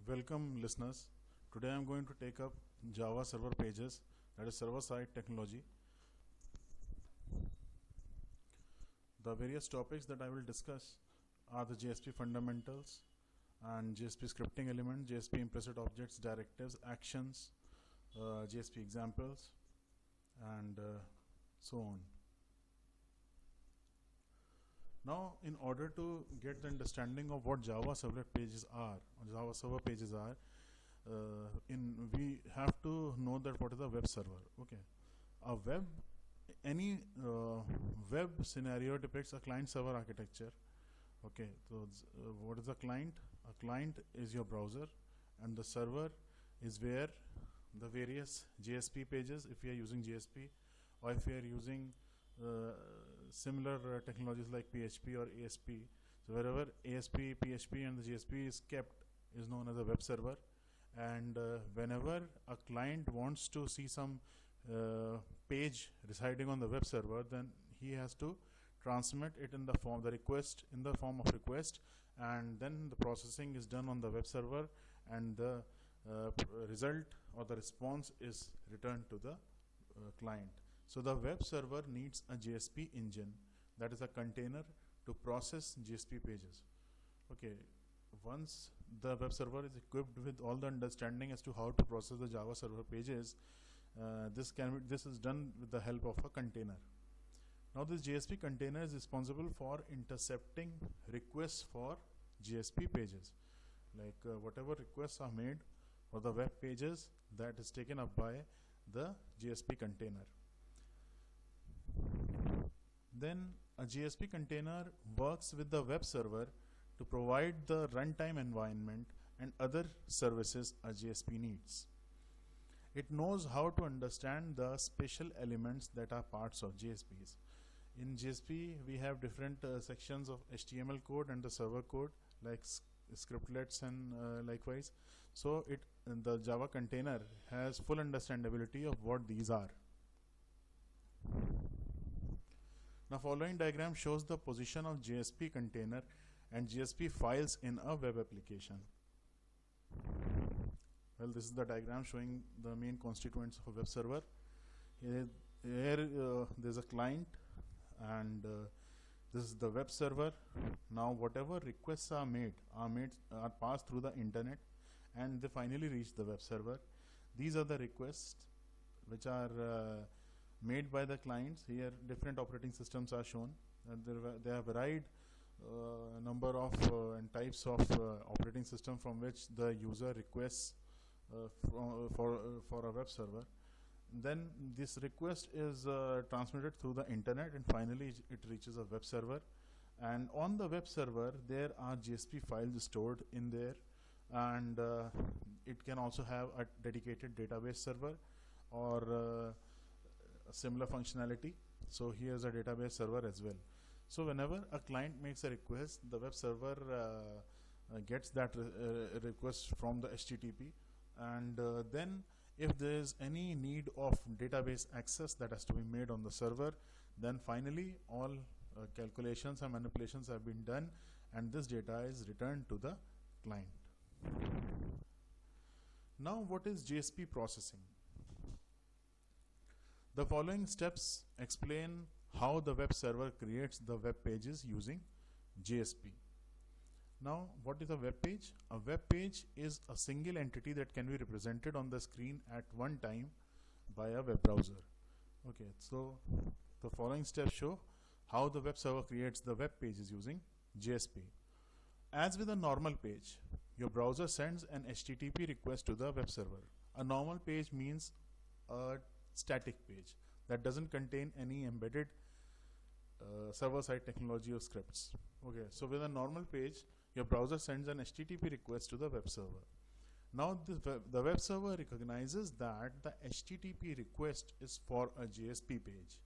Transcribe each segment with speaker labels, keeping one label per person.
Speaker 1: Welcome listeners. Today I am going to take up Java server pages, that is server side technology. The various topics that I will discuss are the JSP fundamentals and JSP scripting element, JSP implicit objects, directives, actions, JSP examples, and so on. Now, in order to get the understanding of what Java server pages are, we have to know that what is a web server. Okay, a web, any web scenario depicts a client-server architecture. Okay, so what is a client? A client is your browser, and the server is where the various JSP pages, if we are using JSP, or if we are using similar technologies like PHP or ASP. So wherever ASP, PHP, and the JSP is kept is known as a web server. And whenever a client wants to see some page residing on the web server, then he has to transmit it in the form of request, and then the processing is done on the web server, and the result or the response is returned to the client. So the web server needs a JSP engine, that is a container to process JSP pages. Okay, once the web server is equipped with all the understanding as to how to process the Java server pages, this is done with the help of a container. Now this JSP container is responsible for intercepting requests for JSP pages. Like whatever requests are made for the web pages, that is taken up by the JSP container. Then a JSP container works with the web server to provide the runtime environment and other services a JSP needs. It knows how to understand the special elements that are parts of JSPs. In JSP, we have different sections of HTML code and the server code, like scriptlets and likewise. So the Java container has full understandability of what these are. Now, following diagram shows the position of JSP container and JSP files in a web application. Well, this is the diagram showing the main constituents of a web server. Here there's a client, and this is the web server. Now, whatever requests are passed through the internet, and they finally reach the web server. These are the requests which are made by the clients. Here different operating systems are shown, and there are varied number of and types of operating system from which the user requests for a web server. Then this request is transmitted through the internet, and finally it reaches a web server. And on the web server there are JSP files stored in there, and it can also have a dedicated database server or a similar functionality. So here's a database server as well. So whenever a client makes a request, the web server gets that request from the HTTP, and then if there is any need of database access that has to be made on the server, then finally all calculations and manipulations have been done, and this data is returned to the client. Now, what is JSP processing? The following steps explain how the web server creates the web pages using JSP. Now, what is a web page? A web page is a single entity that can be represented on the screen at one time by a web browser. Okay, so the following steps show how the web server creates the web pages using JSP. As with a normal page, your browser sends an HTTP request to the web server. A normal page means a static page that doesn't contain any embedded server-side technology or scripts. Okay, so with a normal page, your browser sends an HTTP request to the web server. Now the web server recognizes that the HTTP request is for a JSP page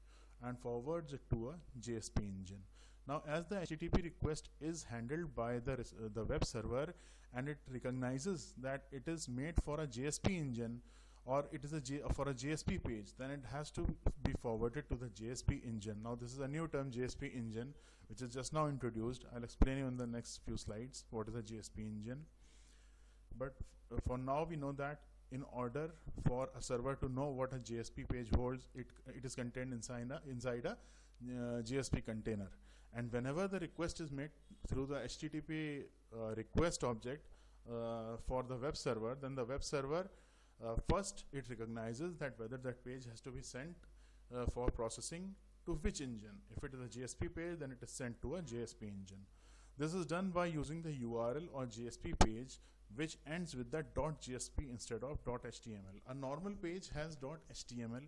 Speaker 1: and forwards it to a JSP engine. Now, as the HTTP request is handled by the web server, and it recognizes that it is made for a JSP engine, or it is for a JSP page, then it has to be forwarded to the JSP engine. Now this is a new term, JSP engine, which is just now introduced. I'll explain you in the next few slides what is a JSP engine. but for now we know that in order for a server to know what a JSP page holds, it is contained inside a JSP container, and whenever the request is made through the HTTP request object for the web server, then the web server first it recognizes that whether that page has to be sent for processing to which engine. If it is a JSP page, then it is sent to a JSP engine. This is done by using the URL or JSP page which ends with the .gsp instead of .html. A normal page has .html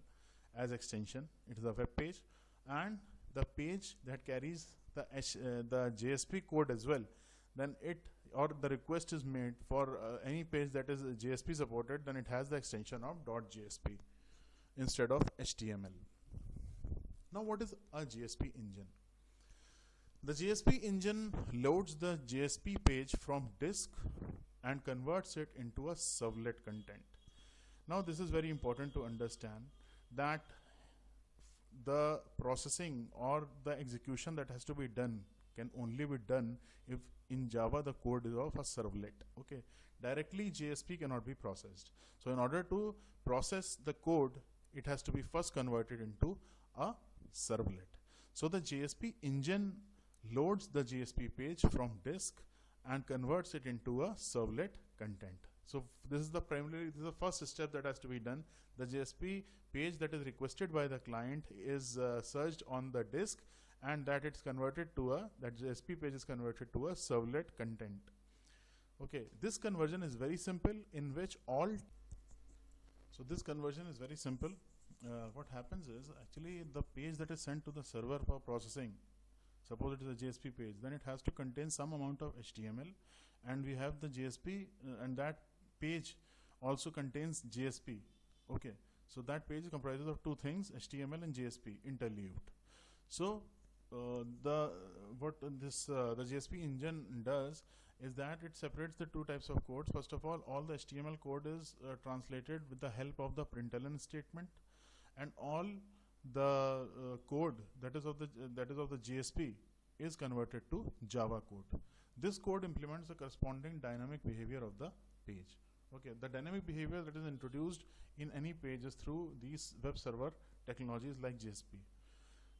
Speaker 1: as extension. It is a web page, and the page that carries the JSP code as well, then it or the request is made for any page that is JSP supported, then it has the extension of .gsp instead of HTML. Now what is a JSP engine? The JSP engine loads the JSP page from disk and converts it into a servlet content. Now this is very important to understand that the processing or the execution that has to be done can only be done if in Java the code is of a servlet. Okay, directly JSP cannot be processed. So in order to process the code, it has to be first converted into a servlet. So the JSP engine loads the JSP page from disk and converts it into a servlet content. So this is the first step that has to be done. The JSP page that is requested by the client is searched on the disk, and that JSP page is converted to a servlet content. Okay, this conversion is very simple, in which what happens is, actually the page that is sent to the server for processing, suppose it is a JSP page, then it has to contain some amount of HTML, and we have the JSP and that page also contains JSP. Okay, so that page comprises of two things, HTML and JSP interleaved. So the JSP engine does is that it separates the two types of codes. First of all the HTML code is translated with the help of the println statement, and all the code that is of the JSP is converted to Java code. This code implements the corresponding dynamic behavior of the page. Okay, the dynamic behavior that is introduced in any page is through these web server technologies like JSP.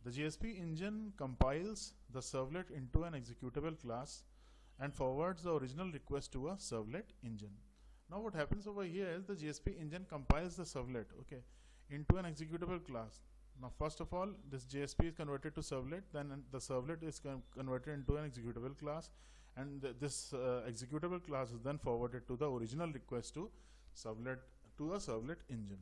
Speaker 1: The JSP engine compiles the servlet into an executable class and forwards the original request to a servlet engine. Now what happens over here is the JSP engine compiles the servlet, okay, into an executable class. Now first of all, this JSP is converted to servlet, then the servlet is converted into an executable class, and this executable class is then forwarded to the original request to a servlet engine.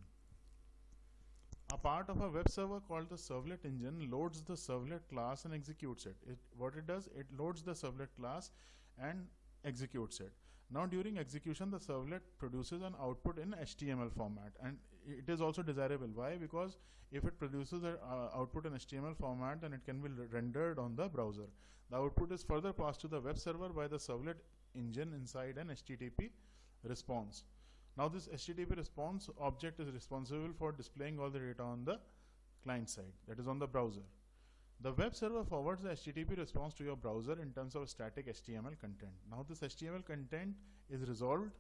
Speaker 1: A part of a web server called the servlet engine loads the servlet class and executes it. What it does, it loads the servlet class and executes it. Now during execution, the servlet produces an output in HTML format, and it is also desirable. Why? Because if it produces an output in HTML format, then it can be rendered on the browser. The output is further passed to the web server by the servlet engine inside an HTTP response. Now this HTTP response object is responsible for displaying all the data on the client side, that is on the browser. The web server forwards the HTTP response to your browser in terms of static HTML content. Now this HTML content is resolved,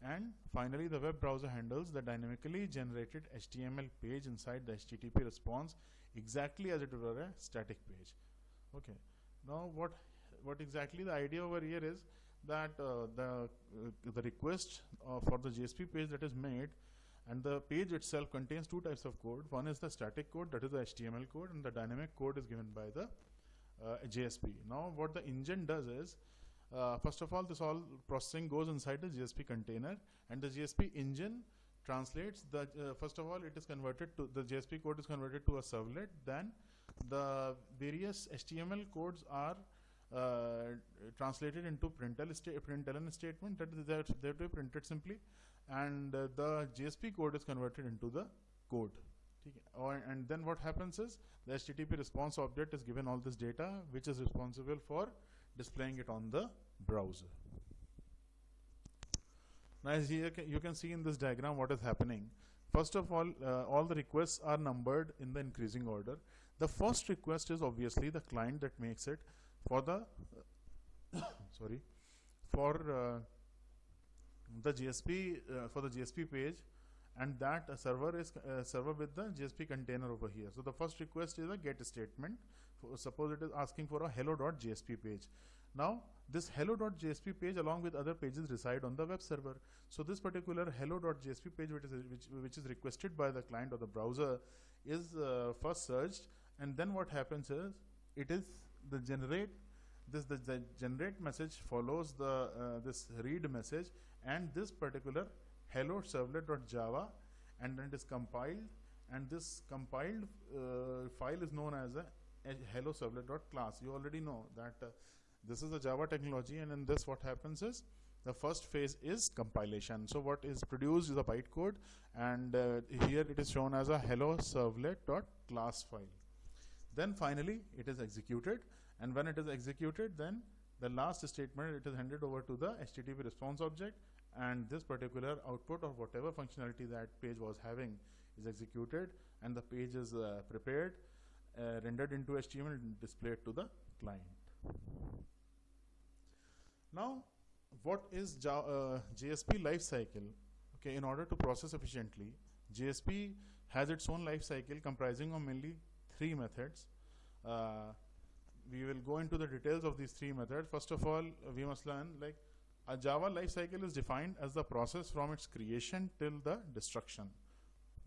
Speaker 1: and finally the web browser handles the dynamically generated HTML page inside the HTTP response exactly as it were a static page. Okay. Now what exactly the idea over here is that the request for the JSP page that is made, and the page itself contains two types of code. One is the static code, that is the HTML code, and the dynamic code is given by the JSP. Now what the engine does is, first of all, this all processing goes inside the JSP container, and the JSP engine translates the first of all it is converted to the JSP code is converted to a servlet. Then the various HTML codes are translated into println statement, that is they have to be printed simply, and the JSP code is converted into the code. And then what happens is the HTTP response object is given all this data, which is responsible for displaying it on the browser. Now as here you can see in this diagram what is happening. First of all the requests are numbered in the increasing order. The first request is obviously the client that makes it for the the GSP for the GSP page, and that server is server with the GSP container over here. So the first request is a get statement. Suppose it is asking for a hello.jsp page. Now this hello.jsp page along with other pages reside on the web server. So this particular hello.jsp page which is requested by the client or the browser is first searched, and then what happens is it is the generate message follows the this read message, and this particular hello servlet.java, and then it is compiled, and this compiled file is known as a hello servlet.class. You already know that this is a Java technology, and in this what happens is the first phase is compilation. So what is produced is a bytecode, and here it is shown as a hello servlet.class file. Then finally it is executed, and when it is executed, then the last statement, it is handed over to the HTTP response object, and this particular output or whatever functionality that page was having is executed, and the page is prepared, rendered into HTML and displayed to the client. Now what is JSP lifecycle? Okay, in order to process efficiently, JSP has its own lifecycle comprising of mainly 3 methods. We will go into the details of these 3 methods. First of all, we must learn like a Java lifecycle is defined as the process from its creation till the destruction.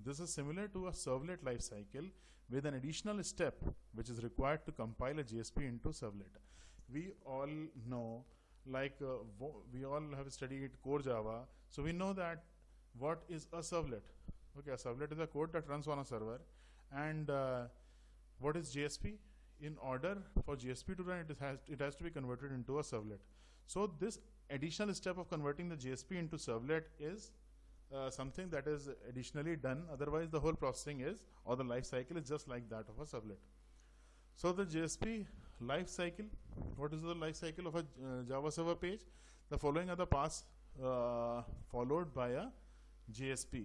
Speaker 1: This is similar to a servlet lifecycle with an additional step which is required to compile a JSP into servlet. We all know, like we all have studied core Java, so we know that what is a servlet. Okay, a servlet is a code that runs on a server, and what is JSP? In order for JSP to run, it has to be converted into a servlet. So this additional step of converting the JSP into servlet is something that is additionally done. Otherwise, the whole processing is, or the life cycle is just like that of a servlet. So the JSP life cycle, what is the life cycle of a Java server page? The following are the paths followed by a JSP.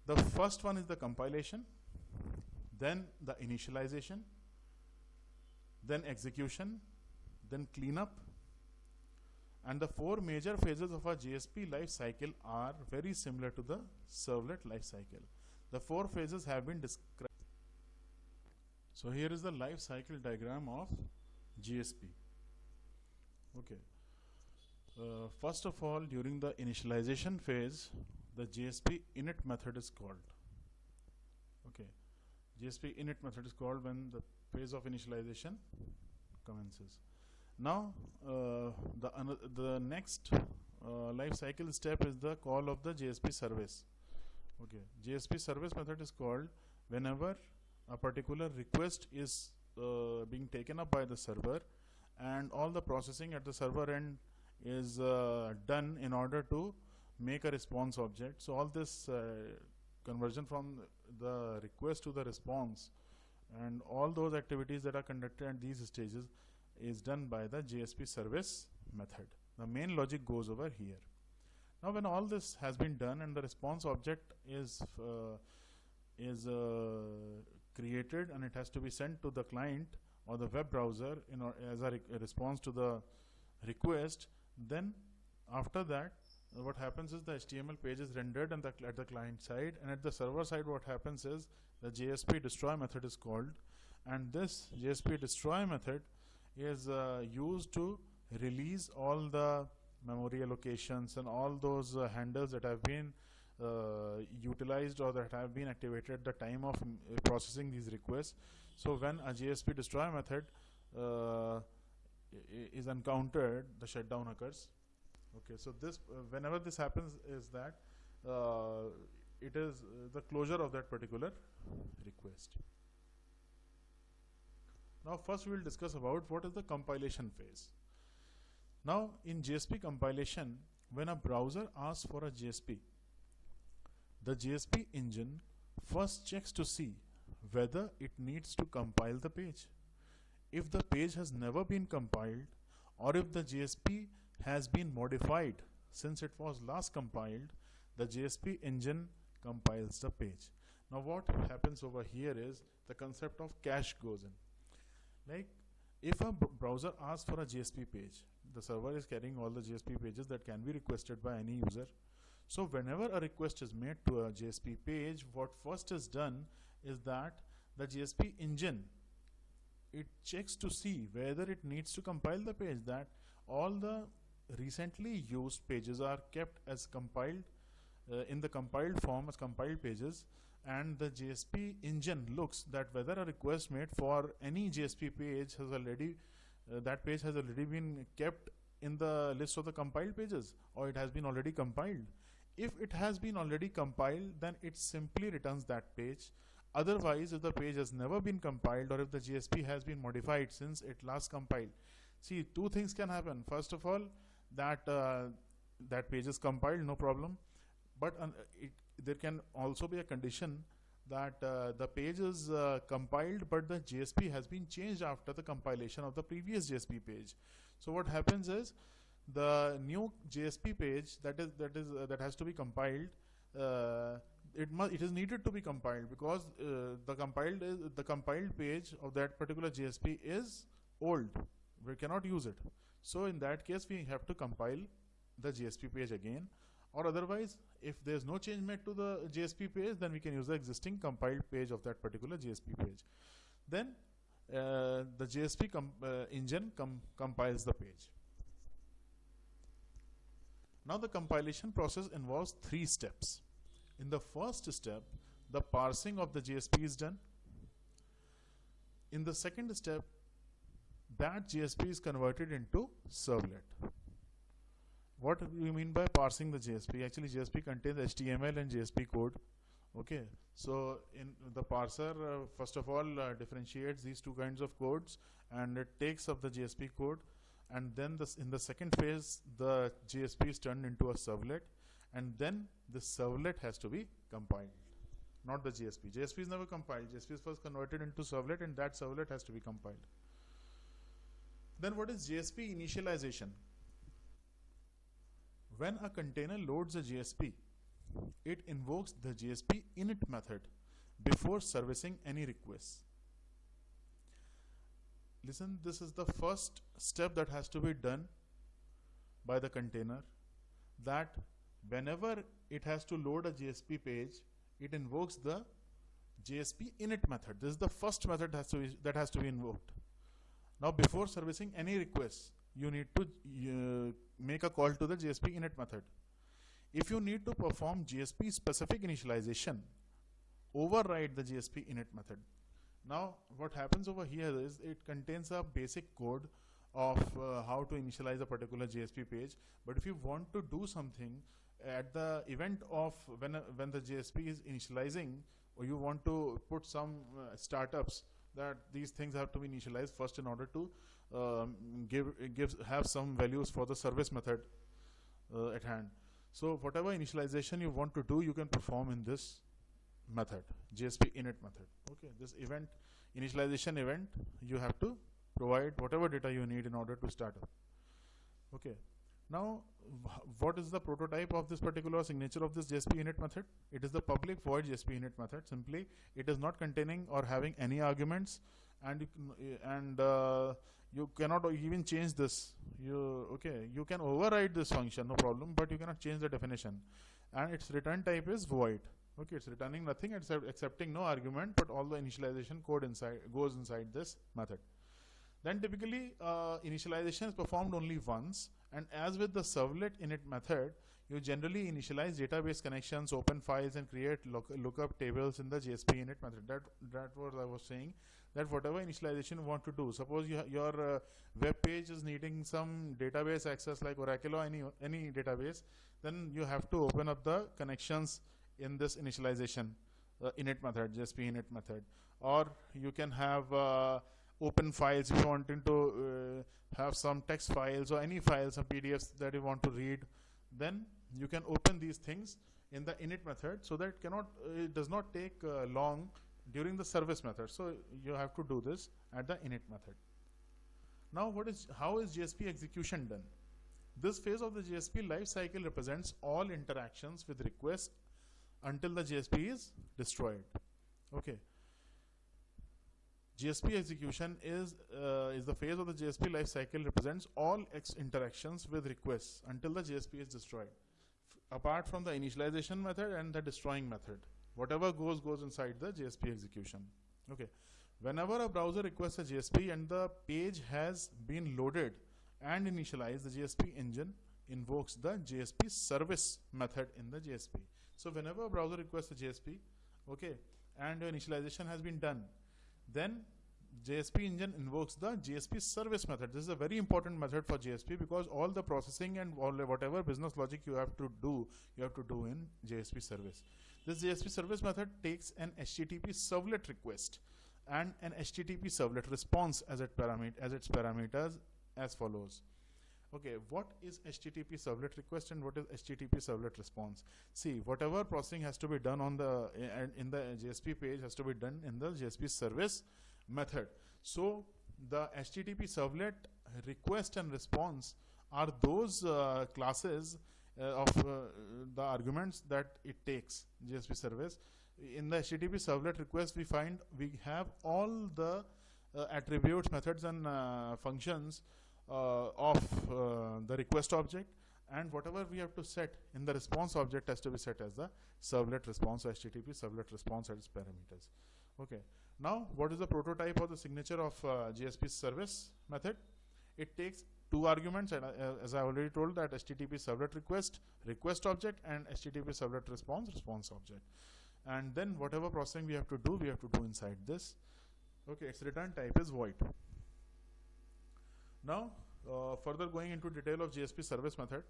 Speaker 1: The first one is the compilation, then the initialization, then execution, then cleanup, and the 4 major phases of a JSP life cycle are very similar to the servlet life cycle. The 4 phases have been described. So here is the life cycle diagram of JSP. Okay. First of all, during the initialization phase, the JSP init method is called. Okay. JSP init method is called when the phase of initialization commences. Now the next life cycle step is the call of the JSP service. Okay, JSP service method is called whenever a particular request is being taken up by the server, and all the processing at the server end is done in order to make a response object. So all this conversion from the request to the response and all those activities that are conducted at these stages is done by the JSP service method. The main logic goes over here. Now when all this has been done and the response object is created, and it has to be sent to the client or the web browser as a response to the request, then after that what happens is the HTML page is rendered at the client side, and at the server side what happens is the JSP destroy method is called, and this JSP destroy method is used to release all the memory allocations and all those handles that have been utilized or that have been activated at the time of processing these requests. So when a JSP destroy method is encountered, the shutdown occurs. Okay, so this whenever this happens is that it is the closure of that particular request. Now first we will discuss about what is the compilation phase. Now in JSP compilation, when a browser asks for a JSP, the JSP engine first checks to see whether it needs to compile the page. If the page has never been compiled, or if the JSP has been modified since it was last compiled, the JSP engine compiles the page. Now what happens over here is the concept of cache goes in. Like if a browser asks for a JSP page, The server is carrying all the JSP pages that can be requested by any user. So whenever a request is made to a JSP page, what first is done is that the JSP engine, it checks to see whether it needs to compile the page, that all the recently used pages are kept as compiled in the compiled form as compiled pages, and the JSP engine looks that whether a request made for any JSP page has already that page has already been kept in the list of the compiled pages, or it has been already compiled. If it has been already compiled, then it simply returns that page. Otherwise, if the page has never been compiled, or if the JSP has been modified since it last compiled, see, two things can happen. First of all, that that page is compiled, no problem, but there can also be a condition that the page is compiled, but the JSP has been changed after the compilation of the previous JSP page. So what happens is, the new JSP page that has to be compiled, it is needed to be compiled, because the compiled page of that particular JSP is old. We cannot use it. So in that case, we have to compile the JSP page again, or otherwise, if there is no change made to the JSP page, then we can use the existing compiled page of that particular JSP page. Then the JSP engine compiles the page. Now the compilation process involves 3 steps. In the first step, the parsing of the JSP is done. In the second step, that JSP is converted into servlet. What do you mean by parsing the JSP? Actually, JSP contains HTML and JSP code. Okay, so in the parser, first of all, differentiates these two kinds of codes, and it takes up the JSP code, and then in the second phase, the JSP is turned into a servlet, and then the servlet has to be compiled, not the JSP. JSP is never compiled. JSP is first converted into servlet, and that servlet has to be compiled. Then what is JSP initialization? When a container loads a JSP, it invokes the JSP init method before servicing any requests. Listen, this is the first step that has to be done by the container, that whenever it has to load a JSP page, it invokes the JSP init method. This is the first method that has to be invoked. Now, before servicing any requests, you need to make a call to the JSP init method. If you need to perform JSP specific initialization, override the JSP init method. Now, what happens over here is, it contains a basic code of how to initialize a particular JSP page. But if you want to do something at the event of when the JSP is initializing, or you want to put some startups, that these things have to be initialized first in order to have some values for the service method at hand. So whatever initialization you want to do, you can perform in this method, JSP init method. Okay, this event, initialization event, you have to provide whatever data you need in order to start up. Okay, now what is the prototype of this particular signature of this JSP init method? It is the public void JSP init method. Simply, it is not containing or having any arguments, and you cannot even change this. You can override this function, no problem, but you cannot change the definition. And its return type is void. Okay, it's returning nothing except accepting no argument, but all the initialization code goes inside this method. Then typically initialization is performed only once, and as with the servlet init method, you generally initialize database connections, open files, and create lookup tables in the JSP init method. That was I was saying, that whatever initialization you want to do, suppose your web page is needing some database access like Oracle or any database, then you have to open up the connections in this initialization init method, JSP init method. Or you can have open files if you wanted to have some text files or any files, some PDFs that you want to read, then you can open these things in the init method, so that it does not take long during the service method. So you have to do this at the init method. Now how is JSP execution done? This phase of the JSP lifecycle represents all interactions with requests until the JSP is destroyed. Okay. GSP execution is the phase of the GSP life cycle represents all interactions with requests until the GSP is destroyed. Apart from the initialization method and the destroying method, whatever goes inside the GSP execution. Okay, whenever a browser requests a GSP and the page has been loaded and initialized, the GSP engine invokes the GSP service method in the GSP. So whenever a browser requests a GSP, okay, and initialization has been done, then GSP engine invokes the GSP service method. This is a very important method for GSP because all the processing and all whatever business logic you have to do in GSP service. This GSP service method takes an HTTP servlet request and an HTTP servlet response as its parameters as follows. Okay, what is HTTP servlet request and what is HTTP servlet response? See, whatever processing has to be done on the in the GSP page has to be done in the GSP service method. So the HTTP servlet request and response are those classes of the arguments that it takes GSP service. In the HTTP servlet request, we have all the attributes, methods, and functions of the request object, and whatever we have to set in the response object has to be set as the servlet response, or HTTP servlet response as its parameters. Okay. Now, what is the prototype or the signature of GSP service method? It takes two arguments, and as I already told, that HTTP servlet request object, and HTTP servlet response object. And then whatever processing we have to do inside this. Okay, its return type is void. Now, further going into detail of GSP service method,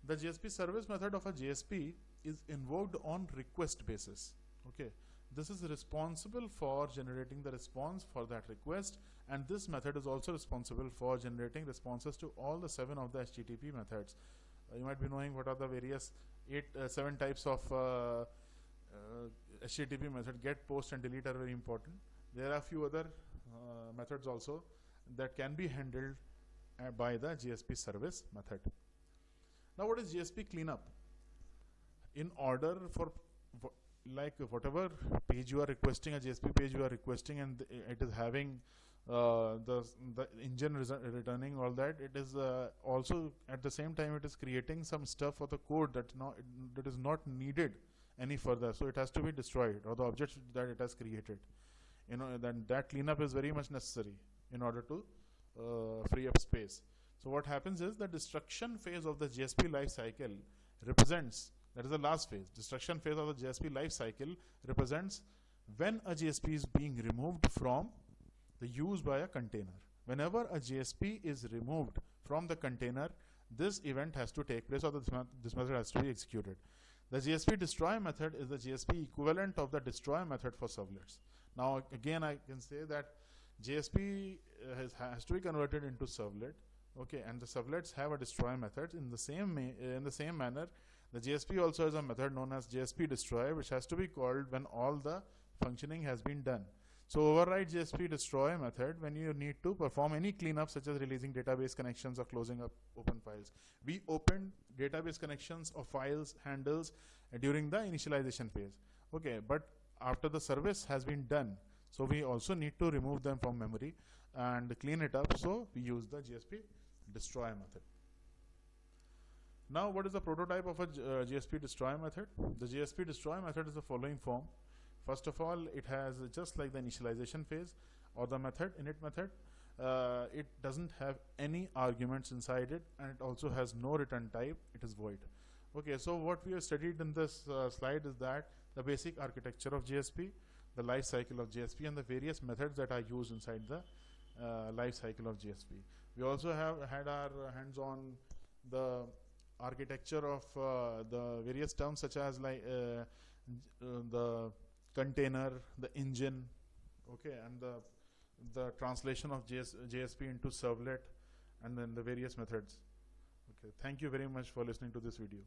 Speaker 1: the GSP service method of a GSP is invoked on request basis. Okay, this is responsible for generating the response for that request, and this method is also responsible for generating responses to all the 7 of the HTTP methods. You might be knowing what are the various 7 types of HTTP method. Get, post, and delete are very important. There are a few other methods also that can be handled by the GSP service method. Now, what is GSP cleanup? In order for like whatever page you are requesting, a GSP page you are requesting, and it is having the engine returning all that, it is also at the same time it is creating some stuff for the code that is not needed any further, so it has to be destroyed, or the object that it has created. Then that cleanup is very much necessary in order to free up space. So what happens is the destruction phase of the GSP life cycle represents, that is the last phase. Destruction phase of the GSP life cycle represents when a GSP is being removed from the use by a container. Whenever a GSP is removed from the container, this event has to take place, or this method has to be executed. The GSP destroy method is the GSP equivalent of the destroy method for servlets. Now again, I can say that GSP has to be converted into servlet. Okay, and the servlets have a destroy method in the same manner. The GSP also has a method known as GSP destroy, which has to be called when all the functioning has been done. So override GSP destroy method when you need to perform any cleanup, such as releasing database connections or closing up open files. We opened database connections or files handles during the initialization phase. Okay, but after the service has been done, so we also need to remove them from memory and clean it up. So we use the GSP destroy method. Now, what is the prototype of a GSP destroy method? The GSP destroy method is the following form. First of all, it has just like the initialization phase or the method, init method. It doesn't have any arguments inside it, and it also has no return type. It is void. Okay, so what we have studied in this slide is that the basic architecture of GSP, the life cycle of GSP, and the various methods that are used inside the life cycle of GSP. We also have had our hands on the architecture of the various terms, such as like the container, the engine, okay, and the translation of JSP into servlet, and then the various methods. Okay, thank you very much for listening to this video.